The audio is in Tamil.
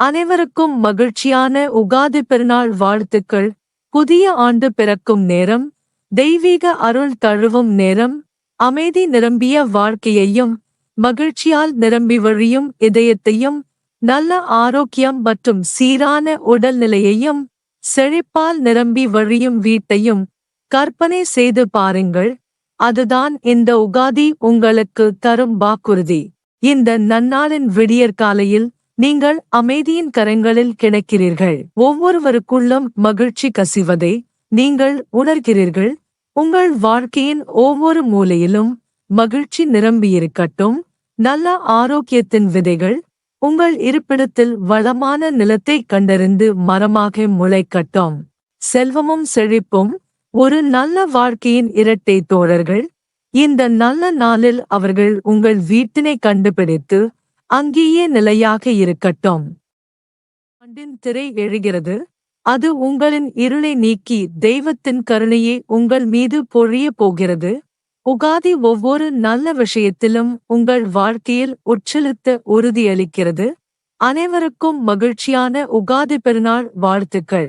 அனைவருக்கும் மகிழ்ச்சியான உகாதி பெருநாள் வாழ்த்துக்கள். புதிய ஆண்டு பிறக்கும் நேரம், தெய்வீக அருள் தழுவும் நேரம், அமைதி நிரம்பிய வாழ்க்கையையும் மகிழ்ச்சியால் நிரம்பி வழியும் இதயத்தையும், நல்ல ஆரோக்கியம் மற்றும் சீரான உடல்நிலையையும், செழிப்பால் நிரம்பி வழியும் வீட்டையும் கற்பனை செய்து பாருங்கள். அதுதான் இந்த உகாதி உங்களுக்கு தரும் வாக்குறுதி. இந்த நன்னாளின் விடியற்காலையில் நீங்கள் அமைதியின் கரங்களில் கிடக்கிறீர்கள். ஒவ்வொருவருக்குள்ளும் மகிழ்ச்சி கசிவதை நீங்கள் உணர்கிறீர்கள். உங்கள் வாழ்க்கையின் ஒவ்வொரு மூலையிலும் மகிழ்ச்சி நிரம்பியிருக்கட்டும். நல்ல ஆரோக்கியத்தின் விதைகள் உங்கள் இருப்பிடத்தில் வளமான நிலத்தை கண்டறிந்து மரமாக முளைக்கட்டும். செல்வமும் செழிப்பும் ஒரு நல்ல வாழ்க்கையின் இரட்டை தோழர்கள். இந்த நல்ல நாளில் அவர்கள் உங்கள் வீட்டினை கண்டுபிடித்து அங்கேயே நிலையாக இருக்கட்டும். ஆண்டின் திரை எழுகிறது. அது உங்களின் இருளை நீக்கி தெய்வத்தின் கருணையை உங்கள் மீது பொழிய போகிறது. உகாதி ஒவ்வொரு நல்ல விஷயத்திலும் உங்கள் வாழ்க்கையில் உற்சலித்த உறுதியளிக்கிறது. அனைவருக்கும் மகிழ்ச்சியான உகாதி பெருநாள் வாழ்த்துக்கள்.